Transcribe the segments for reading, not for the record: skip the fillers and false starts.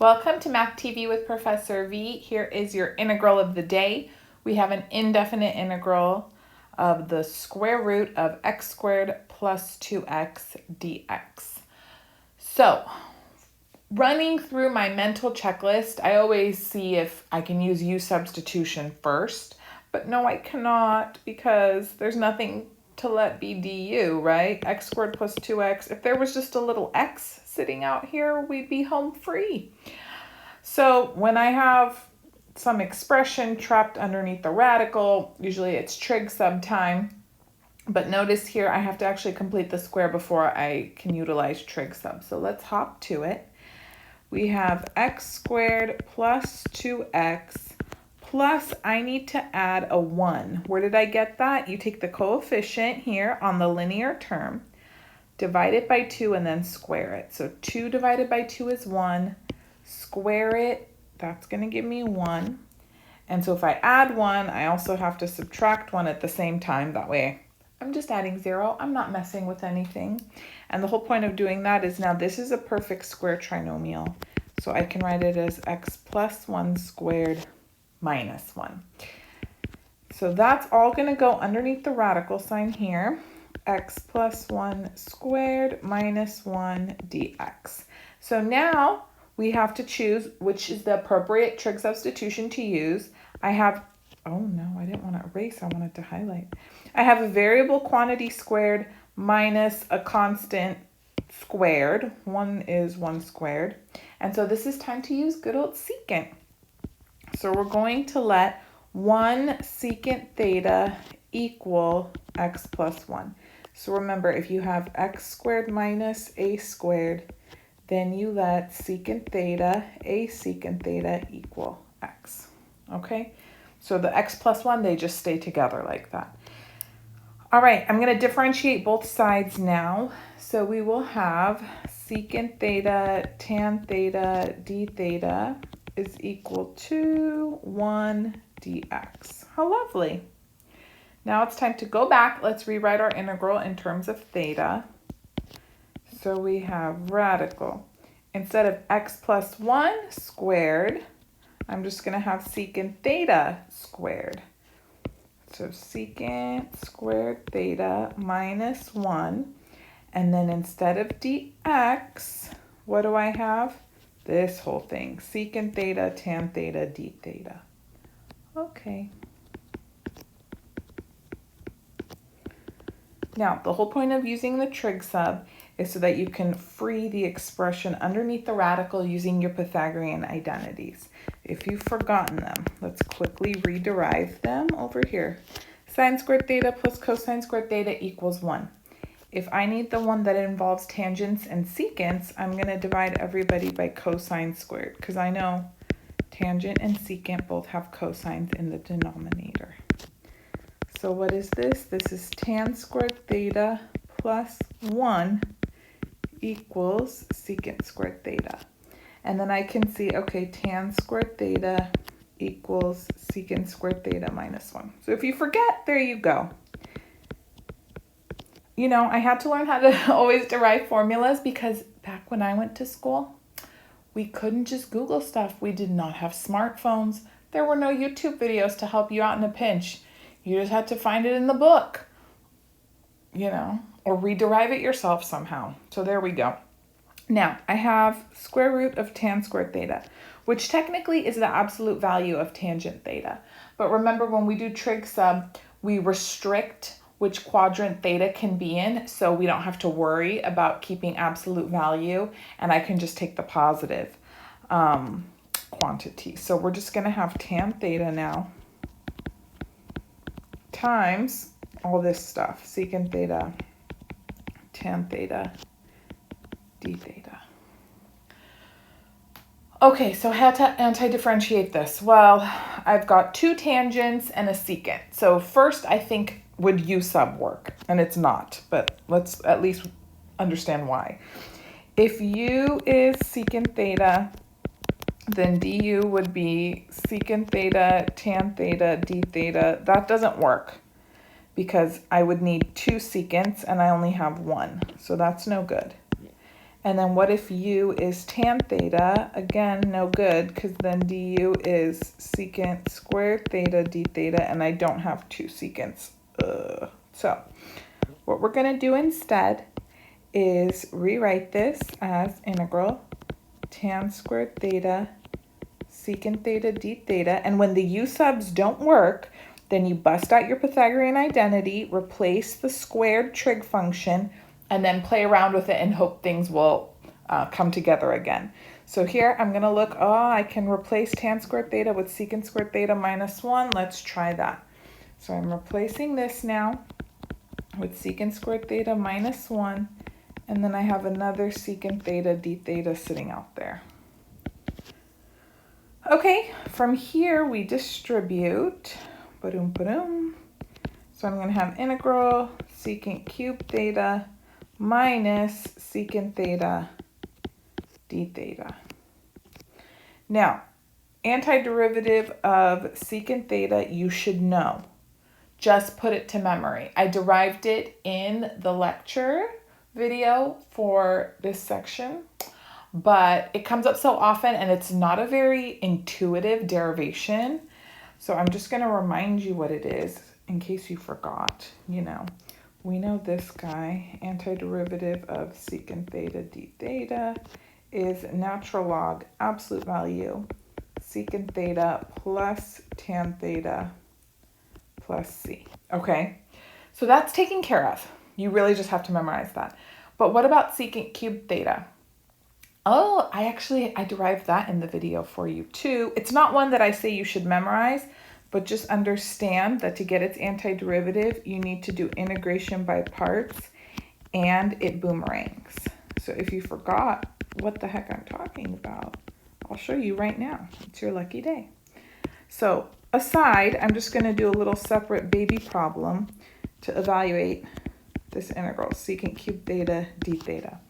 Welcome to Math TV with Professor V. Here is your integral of the day. We have an indefinite integral of the square root of x squared plus 2x dx. So, running through my mental checklist, I always see if I can use u substitution first, but no, I cannot because there's nothing to let be du, right? X squared plus 2x. If there was just a little x sitting out here, we'd be home free. So when I have some expression trapped underneath the radical, usually it's trig sub time, but notice here I have to actually complete the square before I can utilize trig sub. So let's hop to it. We have x squared plus 2x plus I need to add a 1. Where did I get that? You take the coefficient here on the linear term, divide it by 2 and then square it. So 2 divided by 2 is 1. Square it, that's going to give me 1. And so if I add 1, I also have to subtract 1 at the same time. That way I'm just adding 0. I'm not messing with anything. And the whole point of doing that is now this is a perfect square trinomial. So I can write it as x plus 1 squared minus 1. So that's all going to go underneath the radical sign here. X plus 1 squared minus 1 dx. So now we have to choose which is the appropriate trig substitution to use. I have, oh no, I didn't want to erase, I wanted to highlight. I have a variable quantity squared minus a constant squared. 1 is 1 squared. And so this is time to use good old secant. So we're going to let 1 secant theta equal x plus 1. So remember, if you have x squared minus a squared, then you let secant theta, a secant theta equal x. Okay? So the x plus 1, they just stay together like that. All right, I'm going to differentiate both sides now. So we will have secant theta tan theta d theta is equal to 1 dx. How lovely. Now it's time to go back. Let's rewrite our integral in terms of theta. So we have radical. Instead of x plus 1 squared, I'm just going to have secant theta squared. So secant squared theta minus 1. And then instead of dx, what do I have? This whole thing, secant theta tan theta d theta. Okay. Now, the whole point of using the trig sub is so that you can free the expression underneath the radical using your Pythagorean identities. If you've forgotten them, let's quickly rederive them over here. Sine squared theta plus cosine squared theta equals 1. If I need the one that involves tangents and secants, I'm going to divide everybody by cosine squared because I know tangent and secant both have cosines in the denominator. So what is this? This is tan squared theta plus 1 equals secant squared theta. And then I can see, okay, tan squared theta equals secant squared theta minus 1. So if you forget, there you go. You know, I had to learn how to always derive formulas because back when I went to school, we couldn't just Google stuff. We did not have smartphones. There were no YouTube videos to help you out in a pinch. You just had to find it in the book, you know, or rederive it yourself somehow. So there we go. Now, I have square root of tan squared theta, which technically is the absolute value of tangent theta. But remember, when we do trig sub, we restrict which quadrant theta can be in, so we don't have to worry about keeping absolute value, and I can just take the positive quantity. So we're just going to have tan theta now times all this stuff, secant theta, tan theta, d theta. Okay, so how to anti-differentiate this? Well, I've got 2 tangents and a secant. So first, I think, would u sub work? And it's not, but let's at least understand why. If u is secant theta, then du would be secant theta, tan theta, d theta. That doesn't work because I would need 2 secants and I only have 1. So that's no good. And then what if u is tan theta? Again, no good, because then du is secant squared theta d theta, and I don't have two secants. So what we're going to do instead is rewrite this as integral tan squared theta secant theta d theta. And when the u subs don't work, then you bust out your Pythagorean identity, replace the squared trig function, and then play around with it and hope things will come together again. So here I'm going to look, I can replace tan squared theta with secant squared theta minus 1. Let's try that. So I'm replacing this now with secant squared theta minus 1, and then I have another secant theta d theta sitting out there. Okay, from here we distribute. Ba-doom, ba-doom. So I'm going to have integral secant cubed theta minus secant theta d theta. Now, antiderivative of secant theta you should know. Just put it to memory. I derived it in the lecture video for this section, but it comes up so often and it's not a very intuitive derivation. So I'm just going to remind you what it is in case you forgot. You know, we know this guy, antiderivative of secant theta d theta is natural log absolute value secant theta plus tan theta plus c. Okay, so that's taken care of. You really just have to memorize that. But what about secant cubed theta? Oh, I derived that in the video for you too. It's not one that I say you should memorize, but just understand that to get its antiderivative, you need to do integration by parts and it boomerangs. So if you forgot what the heck I'm talking about, I'll show you right now. It's your lucky day. So aside, I'm just going to do a little separate baby problem to evaluate this integral, secant cubed theta d theta.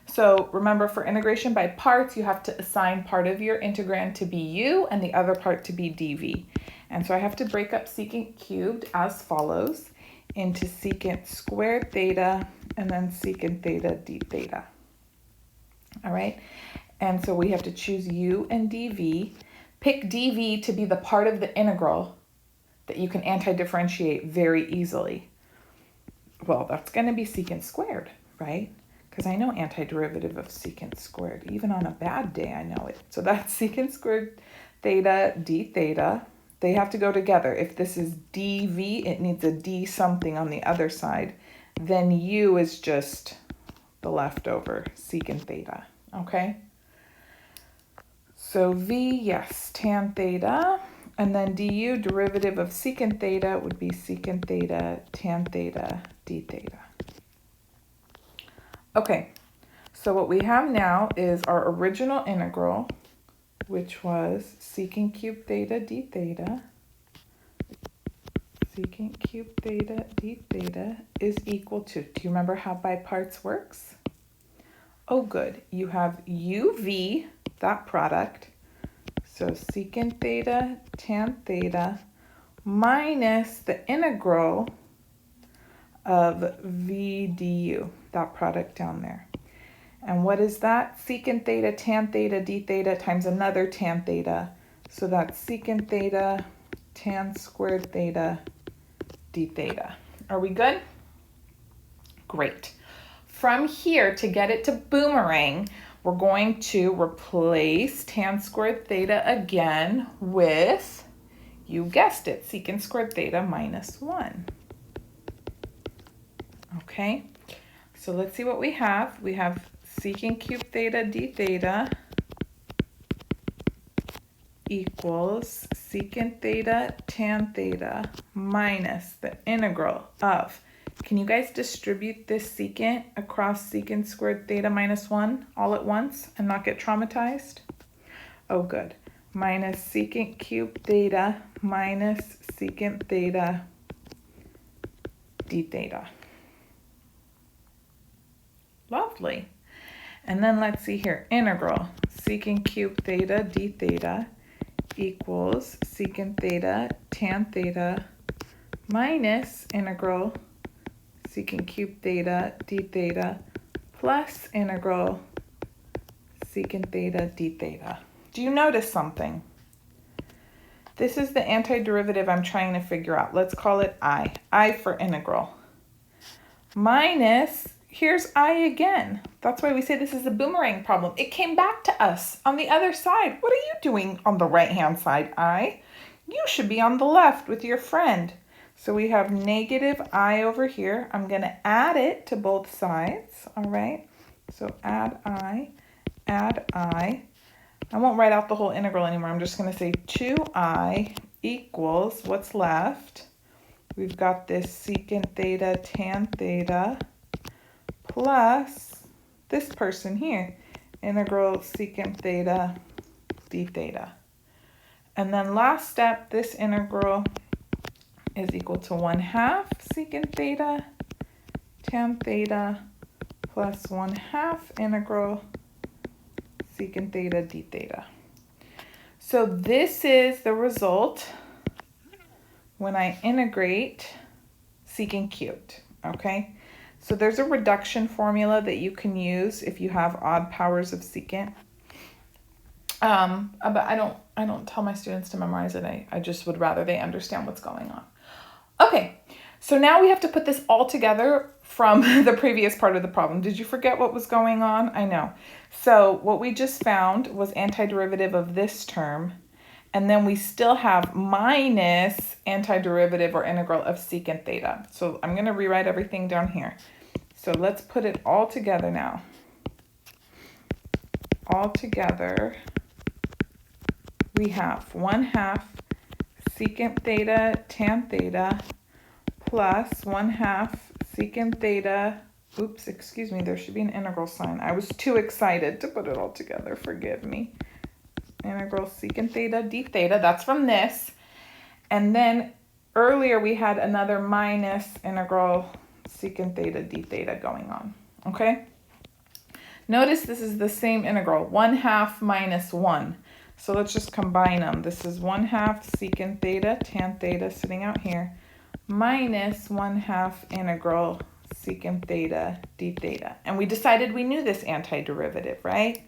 So remember, for integration by parts, you have to assign part of your integrand to be u and the other part to be dv. And so I have to break up secant cubed as follows into secant squared theta and then secant theta d theta. All right, and so we have to choose u and dv. Pick dv to be the part of the integral that you can antidifferentiate very easily. Well, that's going to be secant squared, right? Because I know antiderivative of secant squared. Even on a bad day, I know it. So that's secant squared theta d theta. They have to go together. If this is dv, it needs a d something on the other side. Then u is just the leftover secant theta, okay? So v, yes, tan theta. And then du, derivative of secant theta, would be secant theta tan theta d theta. Okay, so what we have now is our original integral, which was secant cubed theta d theta. Secant cubed theta d theta is equal to, do you remember how by parts works? Oh, good. You have uv, that product. So secant theta tan theta minus the integral of v du, that product down there. And what is that? Secant theta tan theta d theta times another tan theta. So that's secant theta tan squared theta d theta. Are we good? Great. From here, to get it to boomerang, we're going to replace tan squared theta again with, you guessed it, secant squared theta minus 1. Okay, so let's see what we have. We have secant cubed theta d theta equals secant theta tan theta minus the integral of, can you guys distribute this secant across secant squared theta minus 1 all at once and not get traumatized? Oh, good. Minus secant cubed theta minus secant theta d theta. Lovely. And then let's see here. Integral secant cubed theta d theta equals secant theta tan theta minus integral secant cubed theta d theta plus integral secant theta d theta. Do you notice something? This is the antiderivative I'm trying to figure out. Let's call it I for integral. Minus, here's I again. That's why we say this is a boomerang problem. It came back to us on the other side. What are you doing on the right-hand side, I? You should be on the left with your friend. So we have negative I over here. I'm going to add it to both sides, all right? So add I. I won't write out the whole integral anymore. I'm just going to say 2I equals what's left. We've got this secant theta tan theta plus this person here, integral secant theta d theta. And then last step, this integral is equal to 1/2 secant theta tan theta plus 1/2 integral secant theta d theta. So this is the result when I integrate secant cubed, okay? So there's a reduction formula that you can use if you have odd powers of secant. But I don't tell my students to memorize it. I just would rather they understand what's going on. Okay, so now we have to put this all together from the previous part of the problem. Did you forget what was going on? I know. So what we just found was antiderivative of this term, and then we still have minus antiderivative or integral of secant theta. So I'm going to rewrite everything down here. So let's put it all together now. All together, we have 1/2 secant theta tan theta plus 1/2 secant theta, oops, excuse me, there should be an integral sign. I was too excited to put it all together, forgive me. Integral secant theta d theta, that's from this. And then earlier we had another minus integral secant theta d theta going on, okay? Notice this is the same integral, 1/2 minus 1. So let's just combine them. This is 1/2 secant theta tan theta sitting out here minus 1/2 integral secant theta d theta. And we decided we knew this antiderivative, right?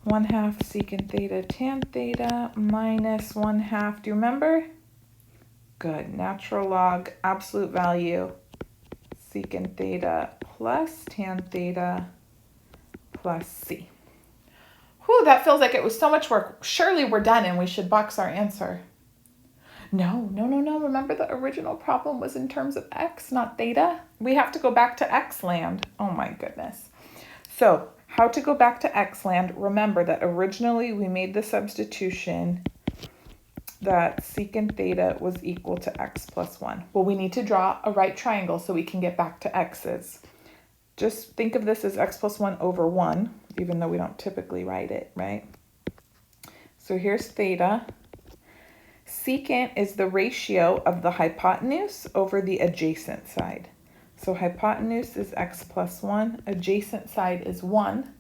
1/2 secant theta tan theta minus 1/2. Do you remember? Good. Natural log absolute value secant theta plus tan theta plus c. Whew, that feels like it was so much work. Surely we're done and we should box our answer. No. Remember the original problem was in terms of x, not theta? We have to go back to x land. Oh my goodness. So how to go back to x land? Remember that originally we made the substitution that secant theta was equal to x plus 1. Well, we need to draw a right triangle so we can get back to x's. Just think of this as x plus 1 over 1, even though we don't typically write it, right? So here's theta. Secant is the ratio of the hypotenuse over the adjacent side. So hypotenuse is x plus 1, adjacent side is 1.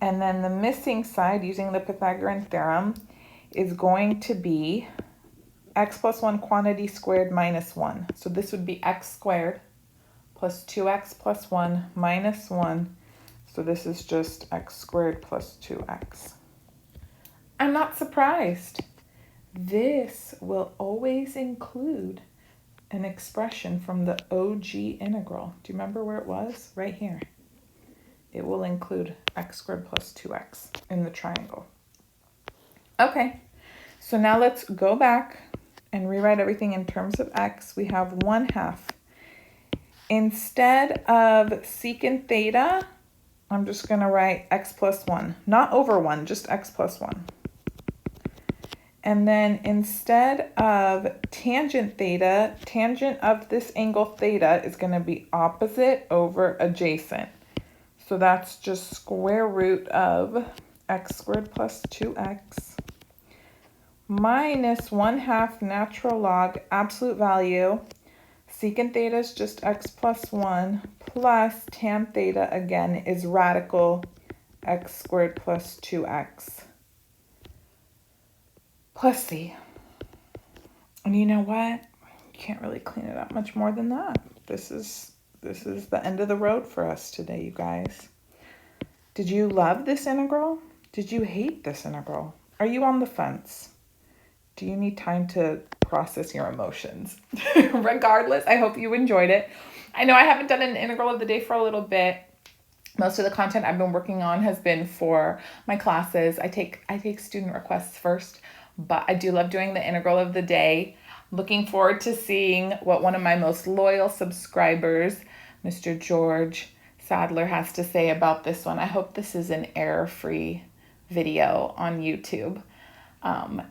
And then the missing side, using the Pythagorean theorem, is going to be x plus 1 quantity squared minus 1. So this would be x squared plus 2x plus 1 minus 1. So this is just x squared plus 2x. I'm not surprised. This will always include an expression from the OG integral. Do you remember where it was? Right here. It will include x squared plus 2x in the triangle. Okay, so now let's go back and rewrite everything in terms of x. We have 1/2. Instead of secant theta, I'm just going to write x plus 1. Not over 1, just x plus 1. And then instead of tangent theta, tangent of this angle theta is going to be opposite over adjacent. So that's just square root of x squared plus 2x minus 1/2 natural log absolute value. Secant theta is just x plus 1 plus tan theta again is radical x squared plus 2x plus c. And you know what? You can't really clean it up much more than that. This is the end of the road for us today, you guys. Did you love this integral? Did you hate this integral? Are you on the fence? Do you need time to process your emotions? Regardless, I hope you enjoyed it. I know I haven't done an integral of the day for a little bit. Most of the content I've been working on has been for my classes. I take student requests first, but I do love doing the integral of the day. Looking forward to seeing what one of my most loyal subscribers, Mr. George Sadler, has to say about this one. I hope this is an error-free video on YouTube.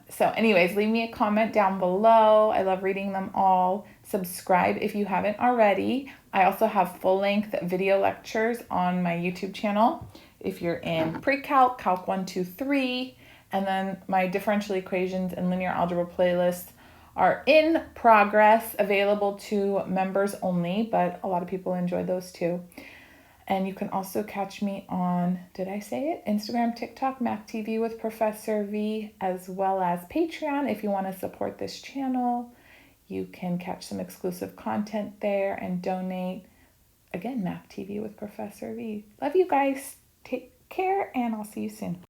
So anyways, leave me a comment down below. I love reading them all. Subscribe if you haven't already. I also have full-length video lectures on my YouTube channel if you're in pre-calc, calc 1, 2, 3, and then my differential equations and linear algebra playlists are in progress, available to members only, but a lot of people enjoy those too. And you can also catch me on, did I say it? Instagram, TikTok, Math TV with Professor V, as well as Patreon. If you want to support this channel, you can catch some exclusive content there and donate. Again, Math TV with Professor V. Love you guys. Take care, and I'll see you soon.